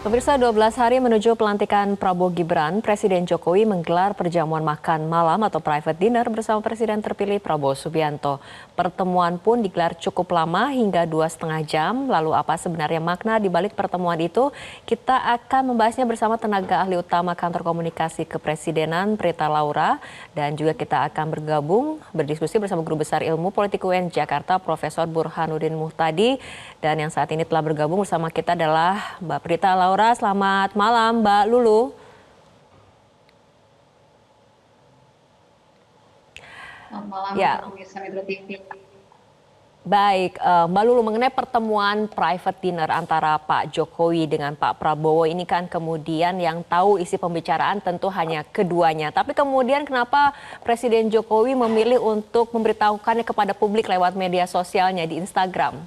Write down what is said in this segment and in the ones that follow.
Pemirsa, 12 hari menuju pelantikan Prabowo Gibran, Presiden Jokowi menggelar perjamuan makan malam atau private dinner bersama Presiden terpilih Prabowo Subianto. Pertemuan pun digelar cukup lama hingga 2,5 jam. Lalu apa sebenarnya makna di balik pertemuan itu? Kita akan membahasnya bersama tenaga ahli utama Kantor Komunikasi Kepresidenan Prita Laura. Dan juga kita akan bergabung berdiskusi bersama Guru Besar Ilmu Politik UIN Jakarta, Profesor Burhanuddin Muhtadi. Dan yang saat ini telah bergabung bersama kita adalah Mbak Prita Laura. Selamat malam, Mbak Lulu. Selamat malam, Ya, pemirsa Metro TV. baik. Mbak Lulu, mengenai pertemuan private dinner antara Pak Jokowi dengan Pak Prabowo ini kan kemudian yang tahu isi pembicaraan tentu hanya keduanya. Tapi kemudian kenapa Presiden Jokowi memilih untuk memberitahukannya kepada publik lewat media sosialnya di Instagram?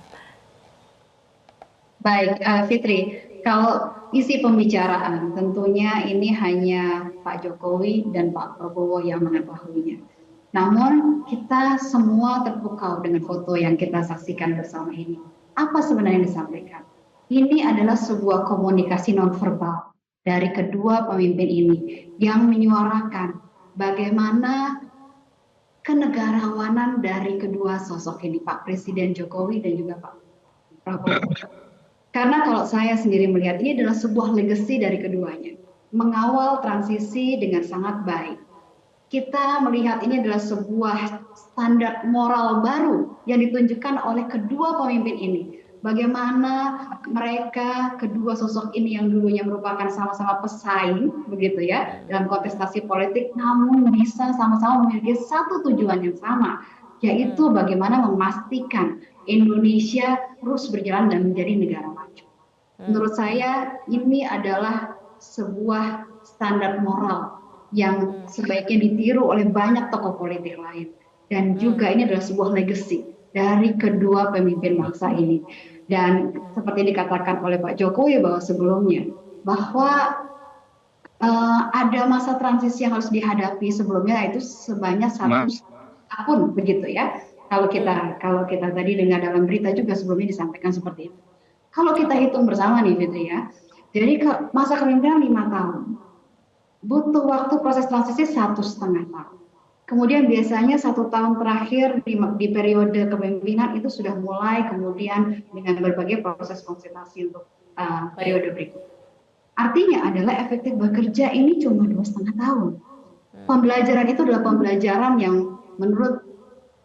Baik, Fitri, kalau isi pembicaraan tentunya ini hanya Pak Jokowi dan Pak Prabowo yang mengetahuinya. Namun kita semua terpukau dengan foto yang kita saksikan bersama ini. Apa sebenarnya yang disampaikan? Ini adalah sebuah komunikasi nonverbal dari kedua pemimpin ini yang menyuarakan bagaimana kenegarawanan dari kedua sosok ini, Pak Presiden Jokowi dan juga Pak Prabowo. Karena kalau saya sendiri melihat ini adalah sebuah legacy dari keduanya. Mengawal transisi dengan sangat baik. Kita melihat ini adalah sebuah standar moral baru yang ditunjukkan oleh kedua pemimpin ini. Bagaimana mereka, kedua sosok ini yang dulunya merupakan sama-sama pesaing, begitu ya, dalam kontestasi politik, namun bisa sama-sama memiliki satu tujuan yang sama, yaitu bagaimana memastikan Indonesia terus berjalan dan menjadi negara maju. Menurut saya ini adalah sebuah standar moral yang sebaiknya ditiru oleh banyak tokoh politik lain. Dan juga ini adalah sebuah legacy dari kedua pemimpin bangsa ini. Dan seperti dikatakan oleh Pak Jokowi bahwa sebelumnya, bahwa ada masa transisi yang harus dihadapi sebelumnya, yaitu sebanyak 1 tahun begitu ya. Kalau kita tadi dengar dalam berita juga sebelumnya disampaikan seperti itu. Kalau kita hitung bersama nih Fitri ya, jadi masa kepemimpinan 5 tahun, butuh waktu proses transisi 1,5 tahun. Kemudian biasanya 1 tahun terakhir di periode kepemimpinan itu sudah mulai kemudian dengan berbagai proses konsultasi untuk periode berikutnya. Artinya adalah efektif bekerja ini cuma 2,5 tahun. Pembelajaran itu adalah pembelajaran yang menurut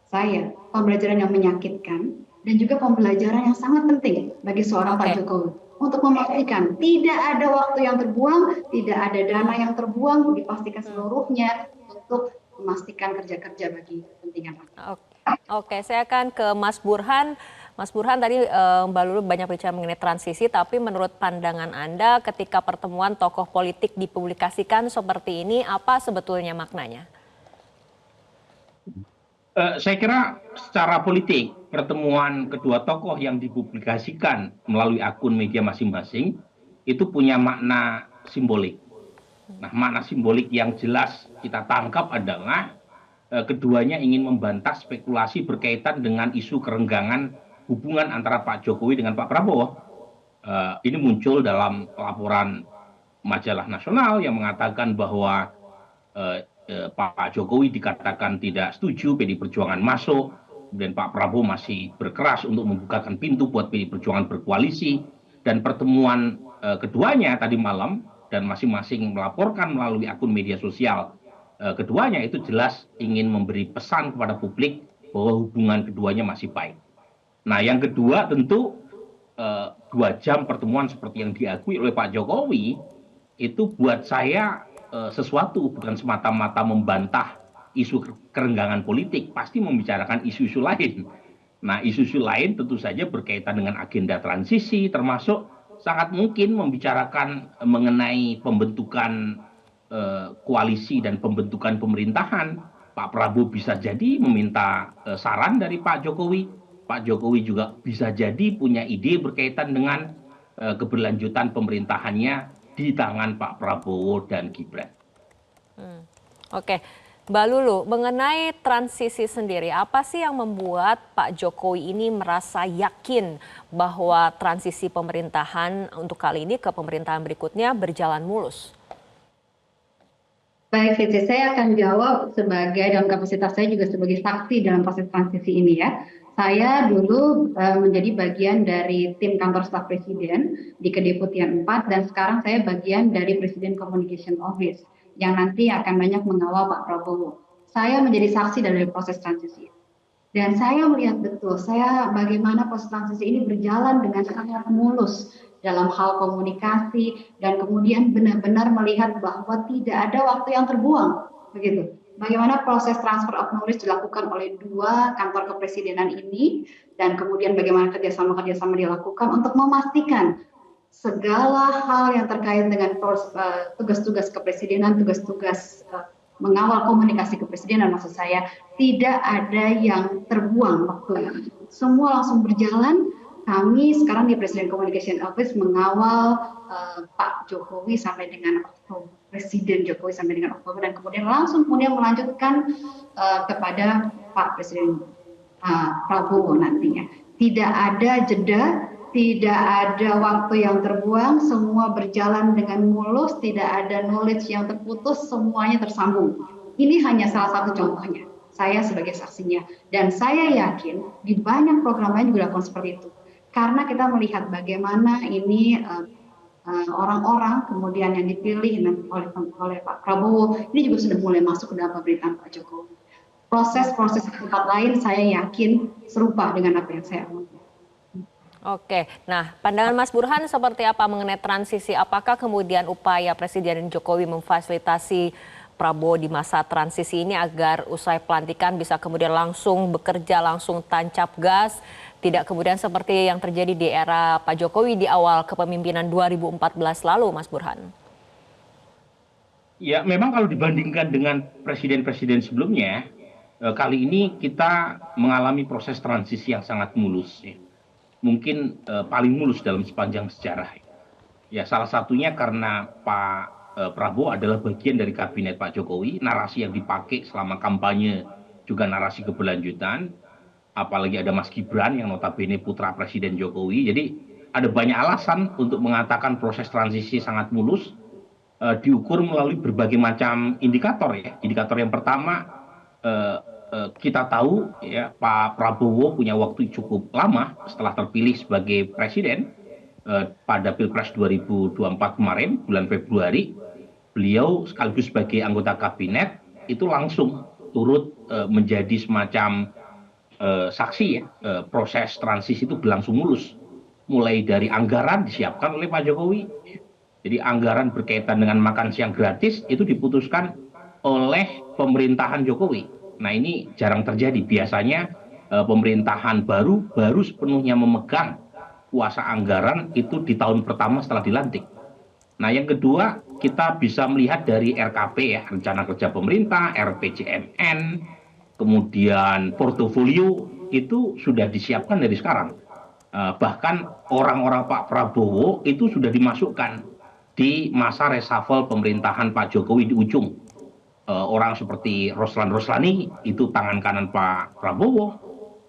saya, pembelajaran yang menyakitkan dan juga pembelajaran yang sangat penting bagi seorang Pak Jokowi untuk memastikan tidak ada waktu yang terbuang, tidak ada dana yang terbuang, dipastikan seluruhnya untuk memastikan kerja-kerja bagi kepentingan rakyat. Oke, saya akan ke Mas Burhan. Mas Burhan, tadi Mbak Lulu banyak bicara mengenai transisi, tapi menurut pandangan Anda ketika pertemuan tokoh politik dipublikasikan seperti ini, apa sebetulnya maknanya? Saya kira secara politik pertemuan kedua tokoh yang dipublikasikan melalui akun media masing-masing itu punya makna simbolik. Nah, makna simbolik yang jelas kita tangkap adalah keduanya ingin membantah spekulasi berkaitan dengan isu kerenggangan hubungan antara Pak Jokowi dengan Pak Prabowo. Ini muncul dalam laporan majalah nasional yang mengatakan bahwa Pak Jokowi dikatakan tidak setuju PD Perjuangan masuk, kemudian Pak Prabowo masih berkeras untuk membukakan pintu buat PD Perjuangan berkoalisi, dan pertemuan keduanya tadi malam dan masing-masing melaporkan melalui akun media sosial keduanya itu jelas ingin memberi pesan kepada publik bahwa hubungan keduanya masih baik. Nah, yang kedua tentu 2 jam pertemuan seperti yang diakui oleh Pak Jokowi itu buat saya sesuatu, bukan semata-mata membantah isu kerenggangan politik, pasti membicarakan isu-isu lain. Nah, isu-isu lain tentu saja berkaitan dengan agenda transisi, termasuk sangat mungkin membicarakan mengenai pembentukan koalisi dan pembentukan pemerintahan. Pak Prabowo bisa jadi meminta saran dari Pak Jokowi. Pak Jokowi juga bisa jadi punya ide berkaitan dengan keberlanjutan pemerintahannya di tangan Pak Prabowo dan Gibran. Oke, Mbak Lulu, mengenai transisi sendiri, apa sih yang membuat Pak Jokowi ini merasa yakin bahwa transisi pemerintahan untuk kali ini ke pemerintahan berikutnya berjalan mulus? Baik, Vici, saya akan jawab sebagai dalam kapasitas saya juga sebagai saksi dalam proses transisi ini ya. Saya dulu menjadi bagian dari tim kantor staf presiden di Kedeputian 4 dan sekarang saya bagian dari Presiden Communication Office yang nanti akan banyak mengawal Pak Prabowo. Saya menjadi saksi dari proses transisi. Dan saya melihat betul, bagaimana proses transisi ini berjalan dengan sangat mulus dalam hal komunikasi dan kemudian benar-benar melihat bahwa tidak ada waktu yang terbuang, begitu. Bagaimana proses transfer of knowledge dilakukan oleh dua kantor kepresidenan ini dan kemudian bagaimana kerjasama dilakukan untuk memastikan segala hal yang terkait dengan tugas-tugas kepresidenan, tugas-tugas mengawal komunikasi kepresidenan maksud saya, tidak ada yang terbuang waktunya. Semua langsung berjalan. Kami sekarang di Presiden Communication Office mengawal Pak Jokowi sampai dengan Oktober, Presiden Jokowi sampai dengan Oktober, dan kemudian melanjutkan kepada Pak Presiden Prabowo nantinya. Tidak ada jeda, tidak ada waktu yang terbuang, semua berjalan dengan mulus, tidak ada knowledge yang terputus, semuanya tersambung. Ini hanya salah satu contohnya, saya sebagai saksinya. Dan saya yakin di banyak program lain juga dilakukan seperti itu. Karena kita melihat bagaimana ini orang-orang kemudian yang dipilih oleh Pak Prabowo, ini juga sudah mulai masuk ke dalam pemerintahan Pak Jokowi. Proses-proses di tempat lain saya yakin serupa dengan apa yang saya alami. Oke, nah pandangan Mas Burhan seperti apa mengenai transisi? Apakah kemudian upaya Presiden Jokowi memfasilitasi Prabowo di masa transisi ini agar usai pelantikan bisa kemudian langsung bekerja, langsung tancap gas, tidak kemudian seperti yang terjadi di era Pak Jokowi di awal kepemimpinan 2014 lalu, Mas Burhan? Ya, memang kalau dibandingkan dengan presiden-presiden sebelumnya, kali ini kita mengalami proses transisi yang sangat mulus. Ya. Mungkin paling mulus dalam sepanjang sejarah. Ya, salah satunya karena Pak Prabowo adalah bagian dari kabinet Pak Jokowi, narasi yang dipakai selama kampanye juga narasi keberlanjutan, apalagi ada Mas Gibran yang notabene putra Presiden Jokowi, jadi ada banyak alasan untuk mengatakan proses transisi sangat mulus, diukur melalui berbagai macam indikator ya. Indikator yang pertama, kita tahu ya Pak Prabowo punya waktu cukup lama setelah terpilih sebagai presiden pada Pilpres 2024 kemarin bulan Februari, beliau sekaligus sebagai anggota kabinet itu langsung turut menjadi semacam saksi ya. Proses transisi itu berlangsung mulus, mulai dari anggaran disiapkan oleh Pak Jokowi. Jadi anggaran berkaitan dengan makan siang gratis itu diputuskan oleh pemerintahan Jokowi. Nah ini jarang terjadi. Biasanya pemerintahan baru sepenuhnya memegang kuasa anggaran itu di tahun pertama setelah dilantik. Nah yang kedua, kita bisa melihat dari RKP ya, rencana kerja pemerintah, RPJMN, kemudian portofolio itu sudah disiapkan dari sekarang. Bahkan orang-orang Pak Prabowo itu sudah dimasukkan di masa reshuffle pemerintahan Pak Jokowi di ujung. Orang seperti Roslan Roslani itu tangan kanan Pak Prabowo,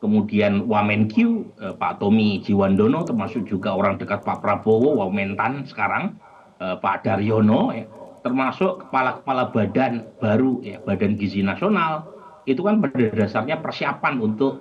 kemudian Wamenkyu Pak Tommy Jiwandono termasuk juga orang dekat Pak Prabowo, Wamentan sekarang Pak Daryono, ya, termasuk kepala-kepala badan baru ya, Badan Gizi Nasional, itu kan pada dasarnya persiapan untuk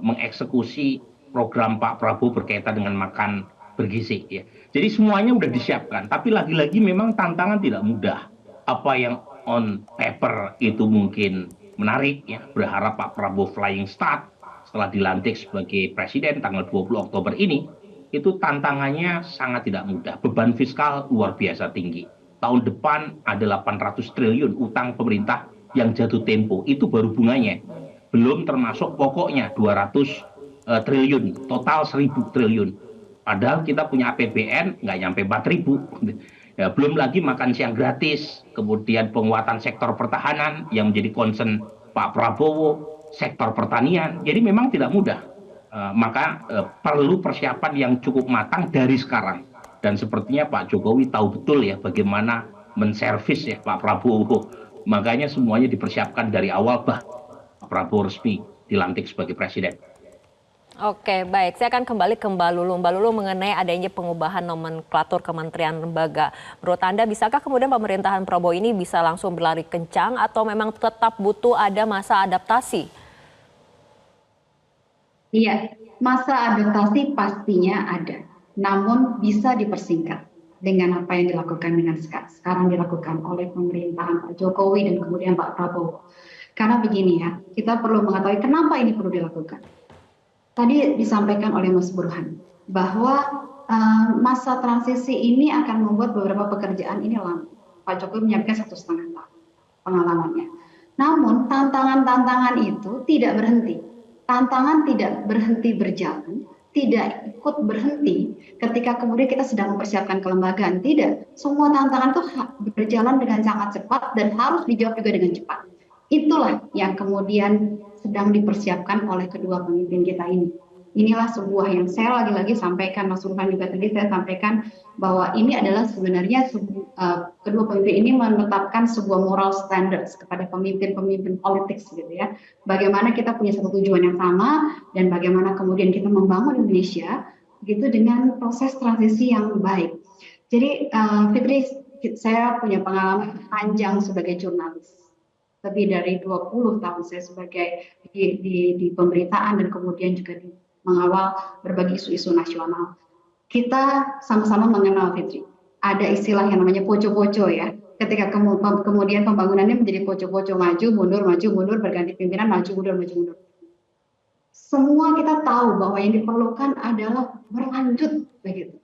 mengeksekusi program Pak Prabowo berkaitan dengan makan bergizi ya. Jadi semuanya sudah disiapkan, tapi lagi-lagi memang tantangan tidak mudah. Apa yang on paper itu mungkin menarik ya, berharap Pak Prabowo flying start setelah dilantik sebagai presiden tanggal 20 Oktober ini, itu tantangannya sangat tidak mudah. Beban fiskal luar biasa tinggi. Tahun depan ada 800 triliun utang pemerintah yang jatuh tempo, itu baru bunganya. Belum termasuk pokoknya 200 triliun, total 1000 triliun. Padahal kita punya APBN nggak nyampe 4.000. Ya, belum lagi makan siang gratis, kemudian penguatan sektor pertahanan yang menjadi concern Pak Prabowo, sektor pertanian. Jadi memang tidak mudah. Maka perlu persiapan yang cukup matang dari sekarang. Dan sepertinya Pak Jokowi tahu betul ya bagaimana menservis ya Pak Prabowo Makanya semuanya dipersiapkan dari awal Prabowo resmi dilantik sebagai presiden. Oke, baik. Saya akan kembali ke Mbak Lulu. Mbak Lulu, mengenai adanya pengubahan nomenklatur kementerian lembaga. Menurut Anda, bisakah kemudian pemerintahan Prabowo ini bisa langsung berlari kencang atau memang tetap butuh ada masa adaptasi? Iya, masa adaptasi pastinya ada, namun bisa dipersingkat dengan apa yang dilakukan dengan sekarang dilakukan oleh pemerintahan Pak Jokowi dan kemudian Pak Prabowo. Karena begini ya, kita perlu mengetahui kenapa ini perlu dilakukan. Tadi disampaikan oleh Mas Burhan bahwa masa transisi ini akan membuat beberapa pekerjaan ini lama. Pak Jokowi menyiapkan 1,5 tahun pengalamannya. Namun tantangan-tantangan itu tidak berhenti. Tantangan tidak berhenti berjalan, tidak ikut berhenti ketika kemudian kita sedang mempersiapkan kelembagaan. Tidak, semua tantangan itu berjalan dengan sangat cepat dan harus dijawab juga dengan cepat. Itulah yang kemudian sedang dipersiapkan oleh kedua pemimpin kita ini. Inilah sebuah yang saya lagi-lagi sampaikan, Mas Burhan juga tadi saya sampaikan bahwa ini adalah sebenarnya kedua pemimpin ini menetapkan sebuah moral standards kepada pemimpin-pemimpin politik gitu ya. Bagaimana kita punya satu tujuan yang sama dan bagaimana kemudian kita membangun Indonesia gitu dengan proses transisi yang baik. Jadi Fitri, saya punya pengalaman panjang sebagai jurnalis. Lebih dari 20 tahun saya sebagai di pemberitaan dan kemudian juga mengawal berbagai isu-isu nasional. Kita sama-sama mengenal, Fitri, ada istilah yang namanya poco-poco ya. Ketika kemudian pembangunannya menjadi poco-poco, maju mundur, berganti pimpinan, maju mundur. Semua kita tahu bahwa yang diperlukan adalah berlanjut begitu.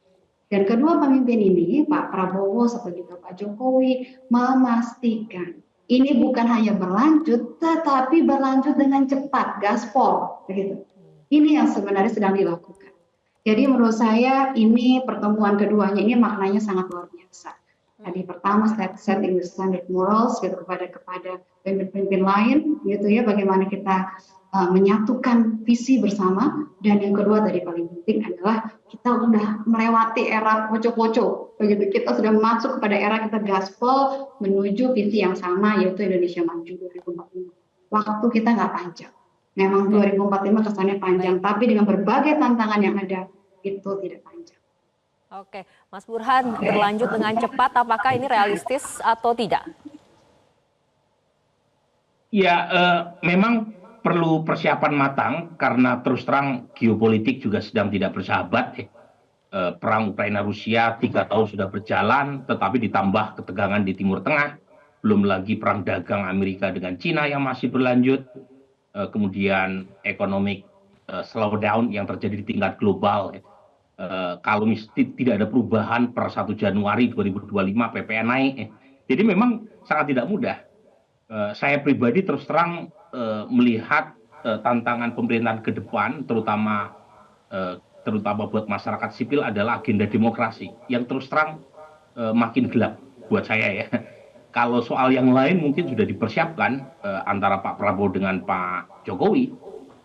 Dan kedua pemimpin ini, Pak Prabowo seperti Pak Jokowi, memastikan ini bukan hanya berlanjut, tetapi berlanjut dengan cepat, gaspol begitu. Ini yang sebenarnya sedang dilakukan. Jadi menurut saya ini pertemuan keduanya ini maknanya sangat luar biasa. Tadi pertama setting the standard morals gitu kepada pemimpin lain gitu ya, bagaimana kita menyatukan visi bersama, dan yang kedua dari paling penting adalah kita sudah melewati era poco-poco begitu. Kita sudah masuk kepada era kita gaspol menuju visi yang sama, yaitu Indonesia Maju 2045. Waktu kita nggak panjang. Memang 2045 kesannya panjang, tapi dengan berbagai tantangan yang ada, itu tidak panjang. Oke, Mas Burhan, berlanjut dengan cepat, apakah ini realistis atau tidak? Ya, memang perlu persiapan matang karena terus terang geopolitik juga sedang tidak bersahabat. Perang Ukraina-Rusia 3 tahun sudah berjalan, tetapi ditambah ketegangan di Timur Tengah, belum lagi perang dagang Amerika dengan Cina yang masih berlanjut. Kemudian economic slowdown yang terjadi di tingkat global. Kalau tidak ada perubahan per 1 Januari 2025 PPN naik. Jadi memang sangat tidak mudah. Saya pribadi terus terang melihat tantangan pemerintahan ke depan, terutama buat masyarakat sipil, adalah agenda demokrasi yang terus terang makin gelap buat saya ya. Kalau soal yang lain mungkin sudah dipersiapkan antara Pak Prabowo dengan Pak Jokowi,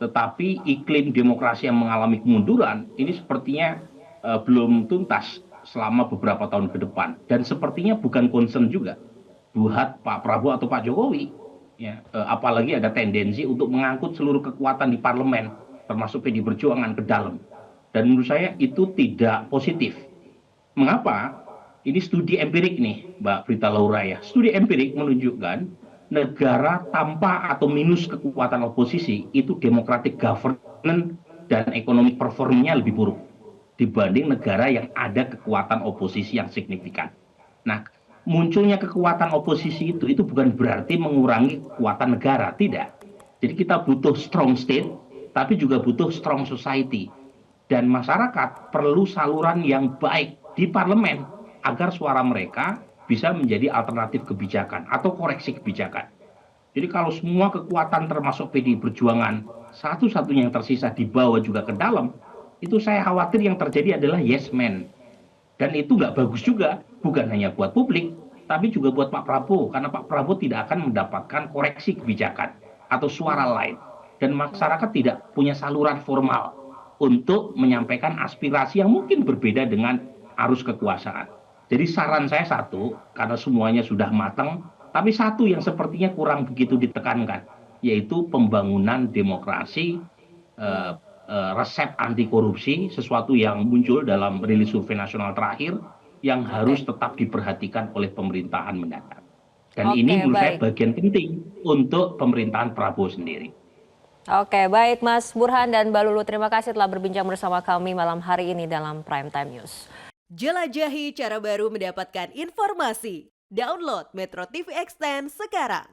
tetapi iklim demokrasi yang mengalami kemunduran ini sepertinya belum tuntas selama beberapa tahun ke depan, dan sepertinya bukan concern juga buat Pak Prabowo atau Pak Jokowi. Ya, apalagi ada tendensi untuk mengangkut seluruh kekuatan di parlemen, termasuk PDI Perjuangan, ke dalam. Dan menurut saya itu tidak positif. Mengapa? Ini studi empirik nih, Mbak Prita Laura ya. Studi empirik menunjukkan negara tanpa atau minus kekuatan oposisi itu democratic governance dan economic performanya lebih buruk dibanding negara yang ada kekuatan oposisi yang signifikan. Nah, munculnya kekuatan oposisi itu bukan berarti mengurangi kekuatan negara, tidak. Jadi kita butuh strong state, tapi juga butuh strong society. Dan masyarakat perlu saluran yang baik di parlemen agar suara mereka bisa menjadi alternatif kebijakan atau koreksi kebijakan. Jadi kalau semua kekuatan termasuk PDI Perjuangan satu-satunya yang tersisa dibawa juga ke dalam, itu saya khawatir yang terjadi adalah yes man. Dan itu nggak bagus juga, bukan hanya buat publik, tapi juga buat Pak Prabowo, karena Pak Prabowo tidak akan mendapatkan koreksi kebijakan atau suara lain. Dan masyarakat tidak punya saluran formal untuk menyampaikan aspirasi yang mungkin berbeda dengan arus kekuasaan. Jadi saran saya satu, karena semuanya sudah matang, Tapi satu yang sepertinya kurang begitu ditekankan, yaitu pembangunan demokrasi, resep anti korupsi, sesuatu yang muncul dalam rilis survei nasional terakhir yang harus tetap diperhatikan oleh pemerintahan mendatang. Dan ini Oke, menurut saya baik. bagian penting untuk pemerintahan Prabowo sendiri. Oke, baik Mas Burhan dan Mbak Lulu, terima kasih telah berbincang bersama kami malam hari ini dalam Prime Time News. Jelajahi cara baru mendapatkan informasi. Download Metro TV Extend sekarang.